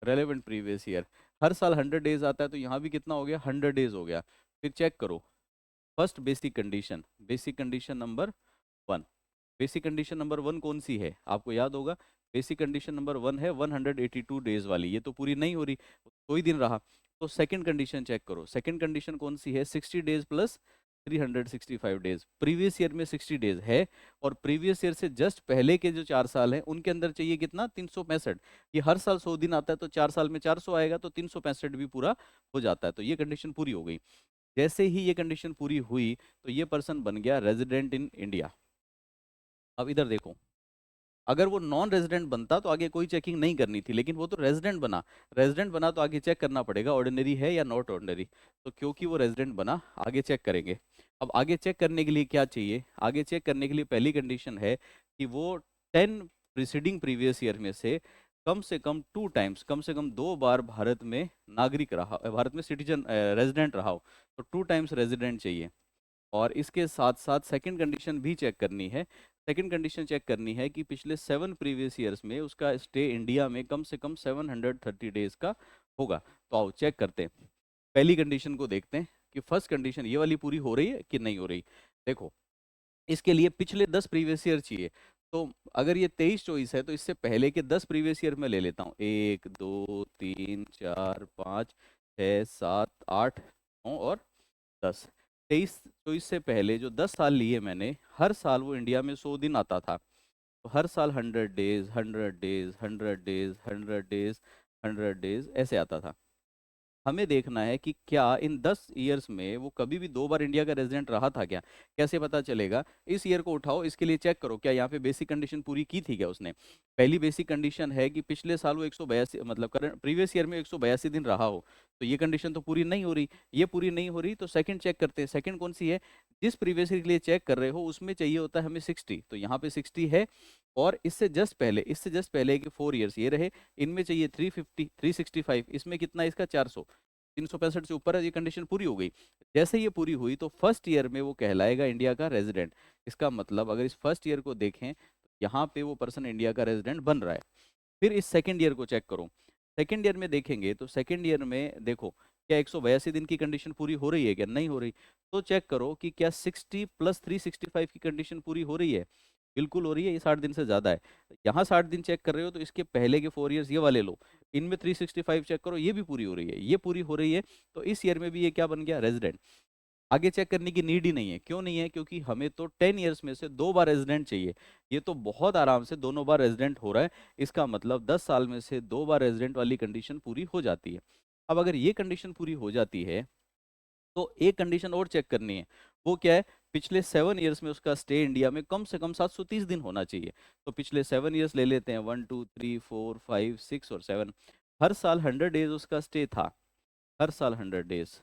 relevant previous year, हर साल 100 डेज आता है, तो यहाँ भी कितना हो गया? 100 डेज हो गया। फिर चेक करो, first basic condition, basic condition number one. Basic condition number one कौन सी है? आपको याद होगा, बेसिक कंडीशन नंबर वन है 182 डेज वाली, ये तो पूरी नहीं हो रही, कोई दिन रहा। तो सेकंड कंडीशन चेक करो, सेकंड कंडीशन कौन सी है? 60 days plus 365 days. Previous year में 60 डेज है, और प्रीवियस ईयर से जस्ट पहले के जो 4 साल हैं उनके अंदर चाहिए कितना? 365। ये हर साल 100 दिन आता है, तो 4 साल में 400 आएगा, तो 365 भी पूरा हो जाता है। तो ये कंडीशन पूरी हो गई। जैसे ही ये कंडीशन पूरी हुई तो ये पर्सन बन गया रेजिडेंट इन इंडिया। अब इधर देखो, अगर वो नॉन रेजिडेंट बनता तो आगे कोई चेकिंग नहीं करनी थी, लेकिन वो तो रेजिडेंट बना। रेजिडेंट बना तो आगे चेक करना पड़ेगा ऑर्डिनरी है या नॉट ऑर्डिनरी। तो क्योंकि वो रेजिडेंट बना, आगे चेक करेंगे। अब आगे चेक करने के लिए क्या चाहिए? आगे चेक करने के लिए पहली कंडीशन है कि वो 10 प्रीसीडिंग प्रीवियस ईयर में से कम 2 टाइम्स, कम से कम 2 बार भारत में नागरिक रहा, भारत में सिटीजन रेजिडेंट रहा हो। तो 2 टाइम्स रेजिडेंट चाहिए। और इसके साथ साथ सेकंड कंडीशन भी चेक करनी है। सेकंड कंडीशन चेक करनी है कि पिछले 7 प्रीवियस ईयर्स में उसका स्टे इंडिया में कम से कम 730 डेज का होगा। तो आओ चेक करते हैं। पहली कंडीशन को देखते हैं कि फर्स्ट कंडीशन ये वाली पूरी हो रही है कि नहीं हो रही। देखो, इसके लिए पिछले 10 प्रीवियस ईयर चाहिए। तो अगर ये 23 चॉइस है तो इससे पहले के 10 प्रीवियस ईयर में ले लेता हूँ। 1, 2, 3, 4, 5, 6, 7, 8, 9 और 10। 23 चॉइस से पहले जो 10 साल लिए मैंने, हर साल वो इंडिया में 100 दिन आता था। तो हर साल 100 days, 100 days, 100 days, 100 days, 100 days ऐसे आता था। हमें देखना है कि क्या इन 10 ईयर्स में वो कभी भी 2 बार इंडिया का रेजिडेंट रहा था क्या। कैसे पता चलेगा? इस ईयर को उठाओ, इसके लिए चेक करो क्या यहाँ पे बेसिक कंडीशन पूरी की थी क्या उसने। पहली बेसिक कंडीशन है कि पिछले साल वो 182, मतलब करंट प्रीवियस ईयर में 182 दिन रहा हो। तो ये कंडीशन तो पूरी नहीं हो रही। ये पूरी नहीं हो रही तो सेकंड चेक करते हैं। सेकंड कौन सी है? जिस प्रीवियस ईयर के लिए चेक कर रहे हो उसमें चाहिए होता है हमें 60, तो यहाँ पे 60 है। और इससे जस्ट पहले के 4 ईयर्स ये रहे, इनमें चाहिए 350, 365, इसमें कितना है इसका 400, 365 से ऊपर है, ये कंडीशन पूरी हो गई। जैसे ये पूरी हुई तो फर्स्ट ईयर में वो कहलाएगा इंडिया का रेजिडेंट। इसका मतलब अगर इस फर्स्ट ईयर को देखें तो यहाँ पे वो पर्सन इंडिया का रेजिडेंट बन रहा है। फिर इस सेकेंड ईयर को चेक करो। सेकेंड ईयर में देखेंगे तो सेकेंड ईयर में देखो, क्या 182 दिन की कंडीशन पूरी हो रही है क्या? नहीं हो रही। तो चेक करो कि क्या 60 प्लस 365 की कंडीशन पूरी हो रही है। बिल्कुल हो रही है, ये 60 दिन से ज़्यादा है। यहाँ 60 दिन चेक कर रहे हो तो इसके पहले के 4 ईयर्स ये वाले लो, इनमें 365 चेक करो, ये भी पूरी हो रही है, ये पूरी हो रही है। तो इस ईयर में भी ये क्या बन गया? रेजिडेंट। आगे चेक करने की नीड ही नहीं है। क्यों नहीं है? क्योंकि हमें तो 10 ईयर्स में से 2 बार रेजिडेंट चाहिए। ये तो बहुत आराम से दोनों बार रेजिडेंट हो रहा है। इसका मतलब 10 साल में से 2 बार रेजिडेंट वाली कंडीशन पूरी हो जाती है। अब अगर ये कंडीशन पूरी हो जाती है तो एक कंडीशन और चेक करनी है। वो क्या है? पिछले 7 ईयर्स में उसका स्टे इंडिया में कम से कम 730 दिन होना चाहिए। तो पिछले 7 ईयर्स ले लेते हैं, 1, 2, 3, 4, 5, 6 और 7। हर साल 100 डेज उसका स्टे था। हर साल 100 डेज।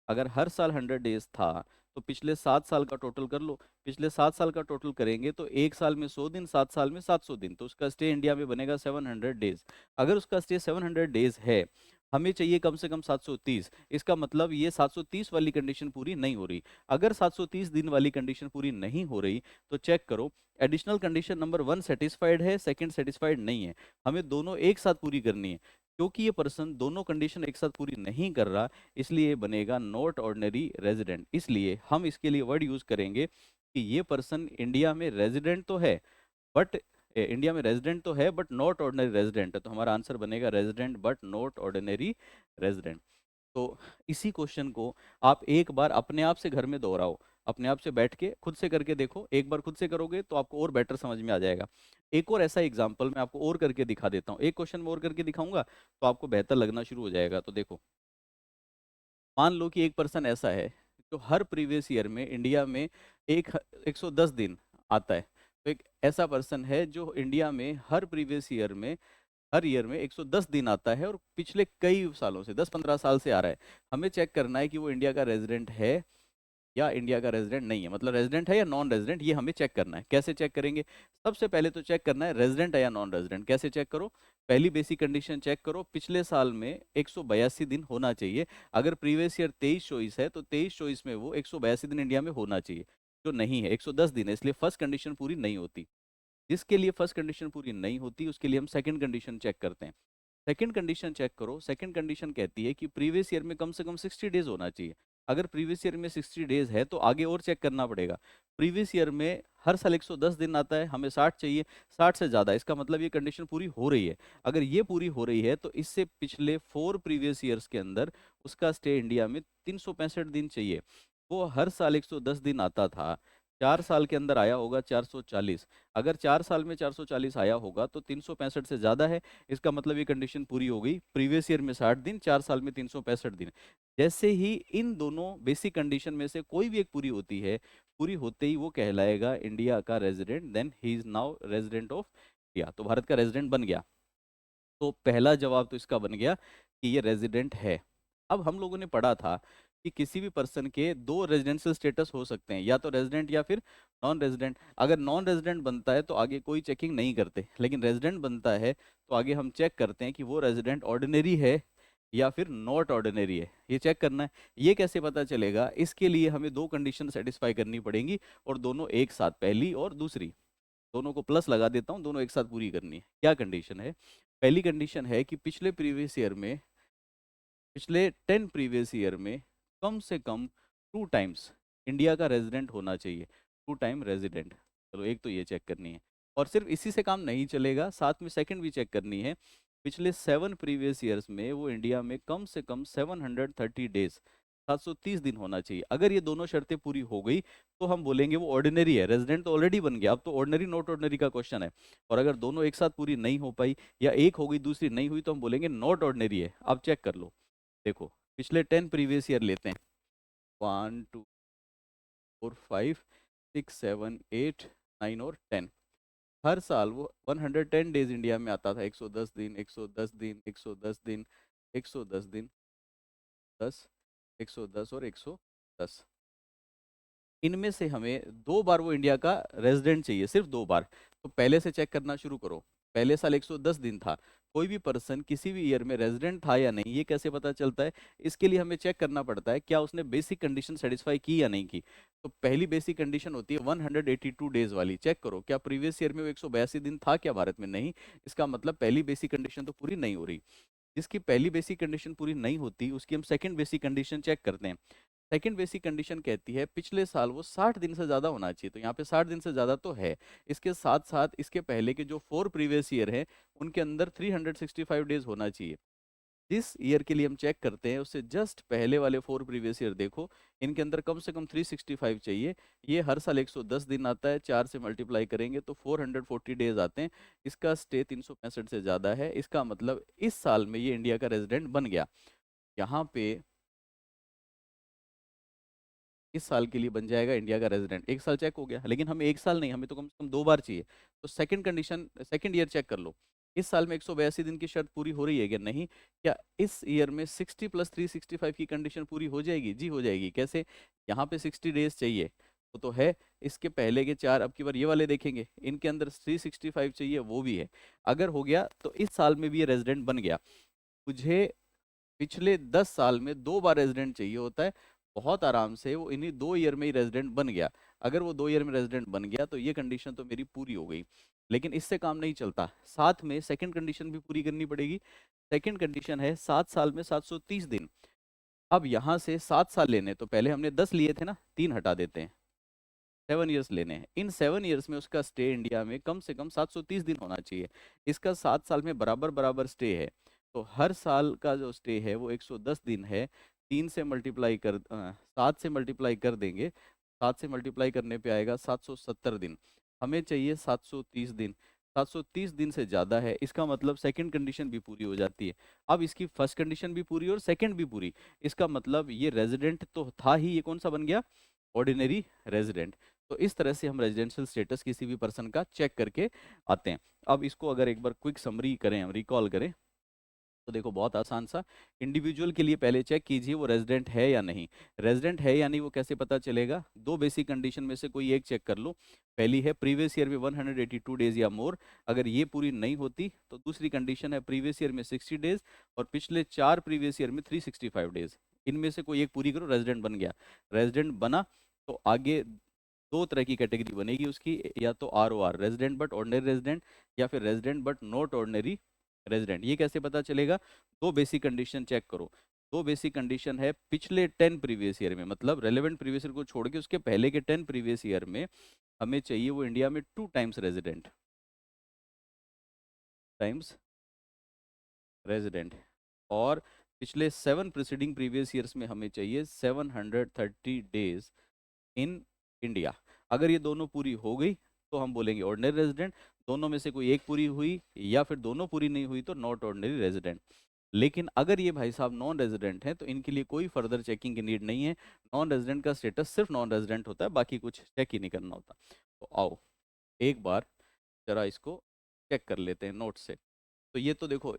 अगर हर साल 100 डेज था तो पिछले 7 साल का टोटल कर लो। पिछले 7 साल का टोटल करेंगे तो एक साल में 100 दिन, 7 साल में 700 दिन, तो उसका स्टे इंडिया में बनेगा 700 डेज। अगर उसका स्टे 700 डेज है, हमें चाहिए कम से कम 730। इसका मतलब ये 730 वाली कंडीशन पूरी नहीं हो रही। अगर 730 दिन वाली कंडीशन पूरी नहीं हो रही तो चेक करो, एडिशनल कंडीशन नंबर 1 सेटिस्फाइड है, सेकंड सेटिस्फाइड नहीं है। हमें दोनों एक साथ पूरी करनी है। क्योंकि ये पर्सन दोनों कंडीशन एक साथ पूरी नहीं कर रहा, इसलिए बनेगा नॉट ऑर्डिनरी रेजिडेंट। इसलिए हम इसके लिए वर्ड यूज करेंगे कि ये पर्सन इंडिया में रेजिडेंट तो है, बट इंडिया में रेजिडेंट तो है बट नॉट ऑर्डिनरी रेजिडेंट है। तो हमारा आंसर बनेगा resident but not ordinary resident. तो इसी क्वेश्चन को आप एक बार अपने आप से घर में दोहराओ। अपने आप से बैठ के खुद से करके देखो। एक बार खुद से करोगे तो आपको और बेटर समझ में आ जाएगा। एक और ऐसा एग्जांपल मैं आपको और करके दिखा देता हूँ। एक क्वेश्चन में और करके दिखाऊंगा तो आपको बेहतर लगना शुरू हो जाएगा। तो देखो, मान लो कि एक पर्सन ऐसा है जो हर प्रीवियस ईयर में इंडिया में एक 110 दिन आता है। तो एक ऐसा पर्सन है जो इंडिया में हर ईयर में 110 दिन आता है और पिछले कई सालों से 10-15 साल से आ रहा है। हमें चेक करना है कि वो इंडिया का रेजिडेंट है या इंडिया का रेजिडेंट नहीं है, मतलब रेजिडेंट है या नॉन रेजिडेंट, ये हमें चेक करना है। कैसे चेक करेंगे? सबसे पहले तो चेक करना है रेजिडेंट है या नॉन रेजिडेंट। कैसे चेक करो? पहली बेसिक कंडीशन चेक करो, पिछले साल में 182 दिन होना चाहिए। अगर प्रीवियस ईयर 23 चॉइस है तो 23 चॉइस में वो 182 दिन इंडिया में होना चाहिए, जो नहीं है, 110 दिन है, इसलिए फर्स्ट कंडीशन पूरी नहीं होती। जिसके लिए फर्स्ट कंडीशन पूरी नहीं होती उसके लिए हम सेकंड कंडीशन चेक करते हैं। सेकंड कंडीशन चेक करो। सेकंड कंडीशन कहती है कि प्रीवियस ईयर में कम से कम 60 डेज होना चाहिए। अगर प्रीवियस ईयर में 60 डेज है तो आगे और चेक करना पड़ेगा। प्रीवियस ईयर में हर साल 110 दिन आता है, हमें 60 चाहिए, 60 से ज़्यादा, इसका मतलब ये कंडीशन पूरी हो रही है। अगर ये पूरी हो रही है तो इससे पिछले 4 प्रीवियस ईयर्स के अंदर उसका स्टे इंडिया में 365 दिन चाहिए। वो हर साल 110 दिन आता था, 4 साल के अंदर आया होगा 440। अगर 4 साल में 440 आया होगा तो 365 से ज़्यादा है। इसका मतलब ये कंडीशन पूरी हो गई। प्रीवियस ईयर में 60 दिन, 4 साल में 365 दिन। जैसे ही इन दोनों बेसिक कंडीशन में से कोई भी एक पूरी होती है, पूरी होते ही वो कहलाएगा इंडिया का resident, then he is now resident of India, तो भारत का रेजिडेंट बन गया। तो पहला जवाब तो इसका बन गया कि ये रेजिडेंट है। अब हम लोगों ने पढ़ा था कि किसी भी पर्सन के दो रेजिडेंशियल स्टेटस हो सकते हैं, या तो रेजिडेंट या फिर नॉन रेजिडेंट। अगर नॉन रेजिडेंट बनता है तो आगे कोई चेकिंग नहीं करते, लेकिन रेजिडेंट बनता है तो आगे हम चेक करते हैं कि वो रेजिडेंट ऑर्डिनरी है या फिर नॉट ऑर्डिनरी है, ये चेक करना है। ये कैसे पता चलेगा? इसके लिए हमें दो कंडीशन सेटिस्फाई करनी पड़ेंगी, और दोनों एक साथ, पहली और दूसरी, दोनों को प्लस लगा देता हूँ, दोनों एक साथ पूरी करनी है। क्या कंडीशन है? पहली कंडीशन है कि पिछले 10 प्रीवियस ईयर में कम से कम 2 टाइम्स इंडिया का रेजिडेंट होना चाहिए। 2 टाइम रेजिडेंट, चलो एक तो ये चेक करनी है। और सिर्फ इसी से काम नहीं चलेगा, साथ में सेकंड भी चेक करनी है। पिछले 7 प्रीवियस ईयर्स में वो इंडिया में कम से कम 730 डेज, 730 दिन होना चाहिए। अगर ये दोनों शर्तें पूरी हो गई तो हम बोलेंगे वो ऑर्डिनरी है। रेजिडेंट तो ऑलरेडी बन गया, अब तो ऑर्डिनरी नॉट ऑर्डिनरी का क्वेश्चन है। और अगर दोनों एक साथ पूरी नहीं हो पाई, या एक हो गई दूसरी नहीं हुई, तो हम बोलेंगे नॉट ऑर्डिनरी है। अब चेक कर लो, देखो पिछले 10 प्रीवियस ईयर लेते हैं। 1 2 4 5 6 7 8 9 और 10। हर साल वो 110 डेज इंडिया में आता था। 110 दिन, 110 दिन, 110 दिन, 110 दिन, 10, 110 और 110। इनमें से हमें 2 बार वो इंडिया का रेजिडेंट चाहिए, सिर्फ 2 बार। तो पहले से चेक करना शुरू करो। पहले साल 110 दिन था। कोई भी पर्सन किसी भी ईयर में रेजिडेंट था या नहीं, ये कैसे पता चलता है? इसके लिए हमें चेक करना पड़ता है क्या उसने बेसिक कंडीशन सेटिस्फाई की या नहीं की। तो पहली बेसिक कंडीशन होती है 182 डेज वाली। चेक करो क्या प्रीवियस ईयर में वो 182 दिन था क्या भारत में? नहीं। इसका मतलब पहली बेसिक कंडीशन तो पूरी नहीं हो रही। जिसकी पहली बेसिक कंडीशन पूरी नहीं होती उसकी हम सेकंड बेसिक कंडीशन चेक करते हैं। सेकंड बेसिक कंडीशन कहती है पिछले साल वो 60 दिन से ज़्यादा होना चाहिए। तो यहाँ पे 60 दिन से ज़्यादा तो है। इसके साथ साथ इसके पहले के जो 4 प्रीवियस ईयर हैं उनके अंदर 365 डेज होना चाहिए। जिस ईयर के लिए हम चेक करते हैं उससे जस्ट पहले वाले 4 प्रीवियस ईयर देखो, इनके अंदर कम से कम 365 चाहिए। ये हर साल 110 दिन आता है, 4 से मल्टीप्लाई करेंगे तो 440 डेज आते हैं। इसका स्टे 365 से ज़्यादा है। इसका मतलब इस साल में ये इंडिया का रेजिडेंट बन गया। यहाँ पे इस साल के लिए बन जाएगा इंडिया का रेजिडेंट। एक साल चेक हो गया, लेकिन हमें एक साल नहीं, हमें तो कम से कम 2 बार चाहिए। तो second condition, second year check कर लो। इस साल में 182 दिन की शर्त पूरी हो रही है क्या? नहीं। क्या इस ईयर में 60 + 365 की कंडीशन पूरी हो जाएगी? जी हो जाएगी। कैसे? यहाँ पे 60 डेज चाहिए, वो तो है। इसके पहले के 4, अब की बार ये वाले देखेंगे, इनके अंदर 365 चाहिए, वो भी है। अगर हो गया तो इस साल में भी ये रेजिडेंट बन गया। मुझे पिछले 10 साल में 2 बार रेजिडेंट चाहिए होता है। बहुत आराम से वो इन्हीं 2 ईयर में ही रेजिडेंट बन गया। अगर वो 2 ईयर में रेजिडेंट बन गया तो ये कंडीशन तो मेरी पूरी हो गई। लेकिन इससे काम नहीं चलता, साथ में सेकंड कंडीशन भी पूरी करनी पड़ेगी। सेकंड कंडीशन है 7 साल में 730 दिन। अब यहाँ से 7 साल लेने, तो पहले हमने 10 लिए थे ना, 3 हटा देते हैं। 7 ईयर्स लेने हैं। इन 7 ईयर्स में उसका स्टे इंडिया में कम से कम 730 दिन होना चाहिए। इसका 7 साल में बराबर बराबर स्टे है। तो हर साल का जो स्टे है वो 110 दिन है। 7 से मल्टीप्लाई कर देंगे। 7 से मल्टीप्लाई करने पे आएगा 770 दिन। हमें चाहिए 730 दिन। 730 दिन से ज़्यादा है, इसका मतलब सेकंड कंडीशन भी पूरी हो जाती है। अब इसकी फर्स्ट कंडीशन भी पूरी और सेकंड भी पूरी। इसका मतलब ये रेजिडेंट तो था ही, ये कौन सा बन गया? Ordinary resident. तो इस तरह से हम रेजिडेंशियल स्टेटस किसी भी पर्सन का चेक करके आते हैं। अब इसको अगर एक बार क्विक समरी करें, हम रिकॉल करें, तो देखो बहुत आसान सा। इंडिविजुअल के लिए पहले चेक कीजिए वो रेजिडेंट है या नहीं। रेजिडेंट है या नहीं वो कैसे पता चलेगा? दो बेसिक कंडीशन में से कोई एक चेक कर लो। पहली है प्रीवियस ईयर में 182 डेज या मोर। अगर ये पूरी नहीं होती तो दूसरी कंडीशन है प्रीवियस ईयर में 60 डेज और पिछले 4 प्रीवियस ईयर में 365 डेज। इनमें से कोई एक पूरी करो, रेजिडेंट बन गया। रेजिडेंट बना तो आगे दो तरह की कैटेगरी बनेगी उसकी, या तो ROR, resident but ordinary resident, या फिर resident but not ordinary resident. ये कैसे पता चलेगा? दो बेसिक कंडीशन चेक करो। दो बेसिक कंडीशन है पिछले 10 प्रीवियस ईयर में, मतलब रेलेवेंट प्रीवियस ईयर को छोड़ के उसके पहले के 10 प्रीवियस ईयर में हमें चाहिए वो इंडिया में 2 टाइम्स रेजिडेंट, टाइम्स रेजिडेंट। और पिछले 7 प्रीसीडिंग प्रीवियस ईयर्स में हमें चाहिए 730 डेज इन इंडिया। अगर ये दोनों पूरी हो गई तो हम बोलेंगे ऑर्डिनरी रेजिडेंट, दोनों में से कोई एक पूरी हुई या फिर दोनों पूरी नहीं हुई तो नॉट ऑर्डिनरी रेजिडेंट। लेकिन अगर ये भाई साहब नॉन रेजिडेंट हैं तो इनके लिए कोई फर्दर चेकिंग की नीड नहीं है। नॉन रेजिडेंट का स्टेटस सिर्फ नॉन रेजिडेंट होता है, बाकी कुछ चेक ही नहीं करना होता। तो आओ एक बार जरा इसको चेक कर लेते हैं नोट से। तो ये तो देखो,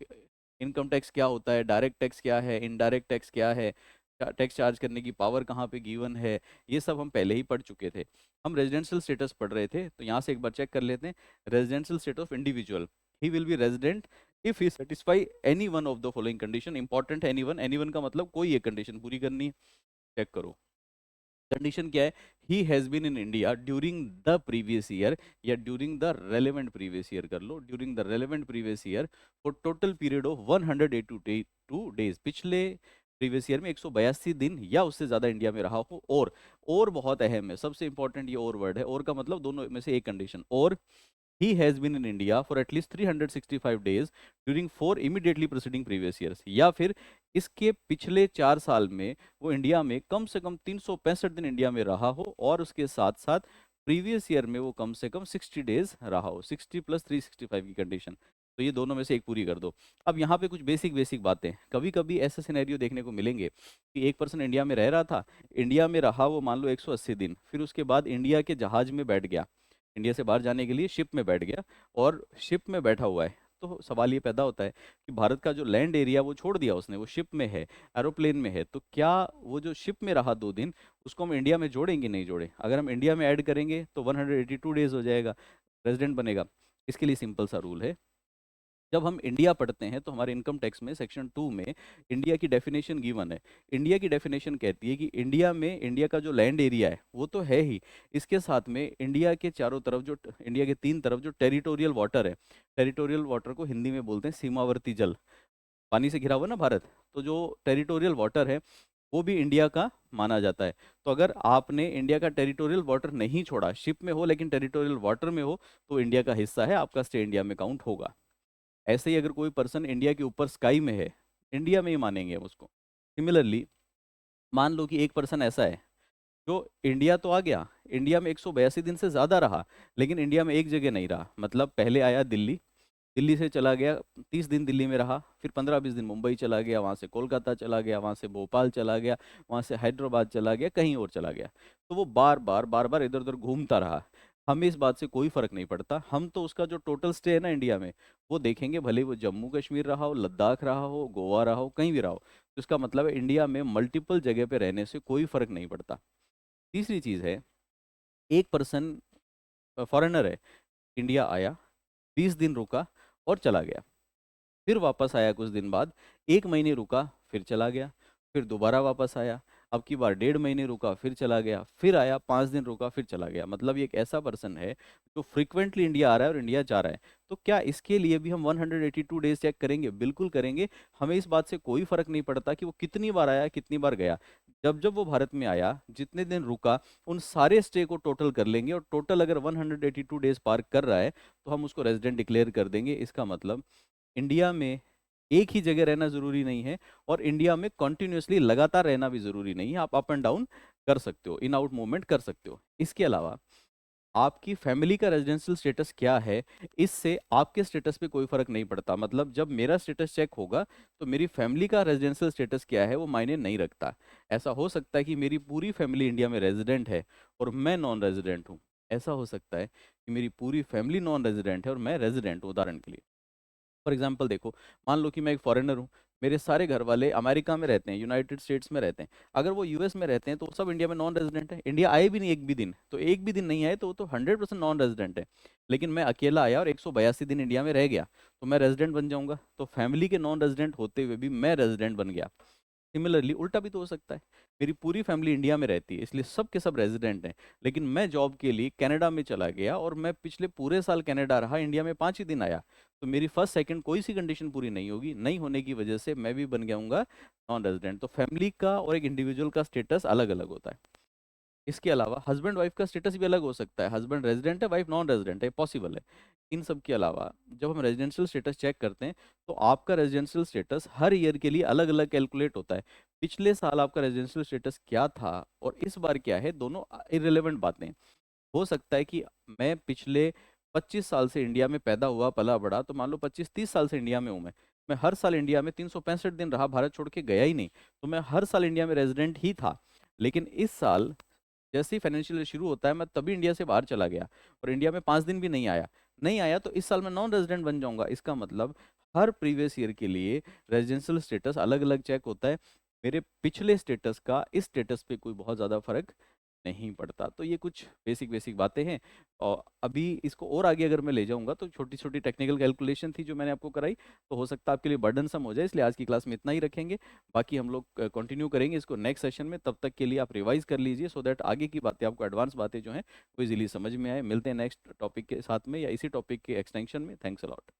इनकम टैक्स क्या होता है, डायरेक्ट टैक्स क्या है, इनडायरेक्ट टैक्स क्या है, टैक्स चार्ज करने की पावर कहाँ पे गिवन है, ये सब हम पहले ही पढ़ चुके थे। हम रेजिडेंशियल स्टेटस पढ़ रहे थे, तो यहाँ से एक बार चेक कर लेते हैं। Residential status of individual, he will be resident if he satisfy any one of the following condition. Important है एनी वन, एनी वन का मतलब कोई एक कंडीशन पूरी करनी है। चेक करो कंडीशन क्या है। He has been in India during the previous year, या during the relevant previous year कर लो, during the relevant previous year for total period of 182 days, पिछले प्रीवियस ईयर में 182 दिन या उससे ज़्यादा इंडिया में रहा हो। और बहुत अहम है, सबसे इंपॉर्टेंट ये और वर्ड है, और का मतलब दोनों में से एक कंडीशन। और he has been in India for at least 365 days during 4 immediately preceding previous years, या फिर इसके पिछले 4 साल में वो इंडिया में कम से कम 365 दिन इंडिया में रहा हो, और उसके साथ साथ प्रीवियस ईयर में वो कम से कम 60 डेज रहा हो, 60 + 365 की कंडीशन। तो ये दोनों में से एक पूरी कर दो। अब यहाँ पे कुछ बेसिक बेसिक बातें, कभी कभी ऐसे सिनेरियो देखने को मिलेंगे कि एक पर्सन इंडिया में रह रहा था, इंडिया में रहा वो मान लो 180 दिन, फिर उसके बाद इंडिया के जहाज में बैठ गया, इंडिया से बाहर जाने के लिए शिप में बैठ गया, और शिप में बैठा हुआ है। तो सवाल ये पैदा होता है कि भारत का जो लैंड एरिया वो छोड़ दिया उसने, वो शिप में है, एरोप्लेन में है, तो क्या वो जो शिप में रहा 2 दिन, उसको हम इंडिया में जोड़ेंगे? नहीं जोड़े। अगर हम इंडिया में ऐड करेंगे तो 182 डेज हो जाएगा, रेजिडेंट बनेगा। इसके लिए सिंपल सा रूल है, जब हम इंडिया पढ़ते हैं तो हमारे इनकम टैक्स में सेक्शन 2 में इंडिया की डेफिनेशन गिवन है। इंडिया की डेफिनेशन कहती है कि इंडिया में, इंडिया का जो लैंड एरिया है वो तो है ही, इसके साथ में इंडिया के चारों तरफ जो, इंडिया के 3 तरफ जो टेरिटोरियल वाटर है, टेरिटोरियल वाटर को हिंदी में बोलते हैं सीमावर्ती जल, पानी से घिरा हुआ ना भारत, तो जो टेरिटोरियल वाटर है वो भी इंडिया का माना जाता है। तो अगर आपने इंडिया का टेरिटोरियल वाटर नहीं छोड़ा, शिप में हो लेकिन टेरिटोरियल वाटर में हो, तो इंडिया का हिस्सा है, आपका स्टे इंडिया में काउंट होगा। ऐसे ही अगर कोई पर्सन इंडिया के ऊपर स्काई में है, इंडिया में ही मानेंगे हम उसको। सिमिलरली मान लो कि एक पर्सन ऐसा है जो इंडिया तो आ गया, इंडिया में 182 दिन से ज़्यादा रहा, लेकिन इंडिया में एक जगह नहीं रहा। मतलब पहले आया दिल्ली, दिल्ली से चला गया, 30 दिन दिल्ली में रहा, फिर 15-20 दिन मुंबई चला गया, वहाँ से कोलकाता चला गया, वहाँ से भोपाल चला गया, वहाँ से हैदराबाद चला गया, कहीं और चला गया। तो वो बार बार इधर उधर घूमता रहा। हमें इस बात से कोई फर्क नहीं पड़ता, हम तो उसका जो टोटल स्टे है ना इंडिया में, वो देखेंगे, भले वो जम्मू कश्मीर रहा हो, लद्दाख रहा हो, गोवा रहा हो, कहीं भी रहा हो। तो इसका मतलब है इंडिया में मल्टीपल जगह पे रहने से कोई फर्क नहीं पड़ता। तीसरी चीज़ है, एक पर्सन फॉरेनर है, इंडिया आया, 20 दिन रुका और चला गया, फिर वापस आया कुछ दिन बाद, 1 महीने रुका फिर चला गया, फिर दोबारा वापस आया, अब की बार 1.5 महीने रुका फिर चला गया, फिर आया 5 दिन रुका फिर चला गया। मतलब ये एक ऐसा पर्सन है जो फ्रिक्वेंटली इंडिया आ रहा है और इंडिया जा रहा है। तो क्या इसके लिए भी हम 182 डेज चेक करेंगे? बिल्कुल करेंगे। हमें इस बात से कोई फर्क नहीं पड़ता कि वो कितनी बार आया, कितनी बार गया। जब जब वो भारत में आया, जितने दिन रुका, उन सारे स्टे को टोटल कर लेंगे, और टोटल अगर 182 डेज पार कर रहा है तो हम उसको रेजिडेंट डिक्लेयर कर देंगे। इसका मतलब इंडिया में एक ही जगह रहना जरूरी नहीं है, और इंडिया में कॉन्टिन्यूसली लगातार रहना भी जरूरी नहीं है। आप अप एंड डाउन कर सकते हो, इन आउट मूवमेंट कर सकते हो। इसके अलावा आपकी फैमिली का रेजिडेंशियल स्टेटस क्या है, इससे आपके स्टेटस पे कोई फर्क नहीं पड़ता। मतलब जब मेरा स्टेटस चेक होगा तो मेरी फैमिली का रेजिडेंशियल स्टेटस क्या है वो मायने नहीं रखता। ऐसा हो सकता है कि मेरी पूरी फैमिली इंडिया में रेजिडेंट है और मैं नॉन रेजिडेंट हूँ, ऐसा हो सकता है कि मेरी पूरी फैमिली नॉन रेजिडेंट है और मैं रेजिडेंट हूँ। उदाहरण के लिए, फॉर एग्जाम्पल देखो, मान लो कि मैं एक फॉरेनर हूँ, मेरे सारे घर वाले अमेरिका में रहते हैं, यूनाइटेड स्टेट्स में रहते हैं। अगर वो यूएस में रहते हैं तो सब इंडिया में नॉन रेजिडेंट है, इंडिया आए भी नहीं एक भी दिन, तो एक भी दिन नहीं आए तो वो तो 100% नॉन रेजिडेंट है। लेकिन मैं अकेला आया और 182 दिन इंडिया में रह गया, तो मैं रेजिडेंट बन जाऊंगा। तो फैमिली के नॉन रेजिडेंट होते हुए भी मैं रेजिडेंट बन गया। सिमिलरली उल्टा भी तो हो सकता है, मेरी पूरी फैमिली इंडिया में रहती है इसलिए सब के सब रेजिडेंट हैं, लेकिन मैं जॉब के लिए कनाडा में चला गया और मैं पिछले पूरे साल कनाडा रहा, इंडिया में 5 ही दिन आया। तो मेरी फर्स्ट सेकंड कोई सी कंडीशन पूरी नहीं होगी, नहीं होने की वजह से मैं भी बन जाऊंगा नॉन रेजिडेंट। तो फैमिली का और एक इंडिविजुअल का स्टेटस अलग अलग होता है। इसके अलावा हस्बैंड वाइफ का स्टेटस भी अलग हो सकता है, हस्बैंड रेजिडेंट है, वाइफ नॉन रेजिडेंट है, पॉसिबल है। इन सब के अलावा जब हम रेजिडेंशियल स्टेटस चेक करते हैं तो आपका रेजिडेंशियल स्टेटस हर ईयर के लिए अलग अलग कैलकुलेट होता है। पिछले साल आपका रेजिडेंशियल स्टेटस क्या था और इस बार क्या है, दोनों इररिलेवेंट बातें हैं। हो सकता है कि मैं पिछले 25 साल से इंडिया में पैदा हुआ पला बड़ा, तो मान लो 25-30 साल से इंडिया में हूँ मैं हर साल इंडिया में 365 दिन रहा, भारत छोड़ के गया ही नहीं, तो मैं हर साल इंडिया में रेजिडेंट ही था। लेकिन इस साल जैसे ही फाइनेंशियल ईयर शुरू होता है, मैं तभी इंडिया से बाहर चला गया और इंडिया में 5 दिन भी नहीं आया, तो इस साल मैं नॉन रेजिडेंट बन जाऊंगा। इसका मतलब हर प्रीवियस ईयर के लिए रेजिडेंशियल स्टेटस अलग अलग चेक होता है। मेरे पिछले स्टेटस का इस स्टेटस पे कोई बहुत ज़्यादा फर्क नहीं पड़ता। तो ये कुछ बेसिक बेसिक बातें हैं। और अभी इसको और आगे अगर मैं ले जाऊंगा तो छोटी छोटी टेक्निकल कैलकुलेशन थी जो मैंने आपको कराई, तो हो सकता है आपके लिए बर्डन सम हो जाए, इसलिए आज की क्लास में इतना ही रखेंगे। बाकी हम लोग कंटिन्यू करेंगे इसको नेक्स्ट सेशन में। तब तक के लिए आप रिवाइज कर लीजिए सो दैट आगे की बातें आपको, एडवांस बातें जो हैं वो इजीली समझ में आए। मिलते हैं नेक्स्ट टॉपिक के साथ में या इसी टॉपिक के एक्सटेंशन में। Thanks a lot.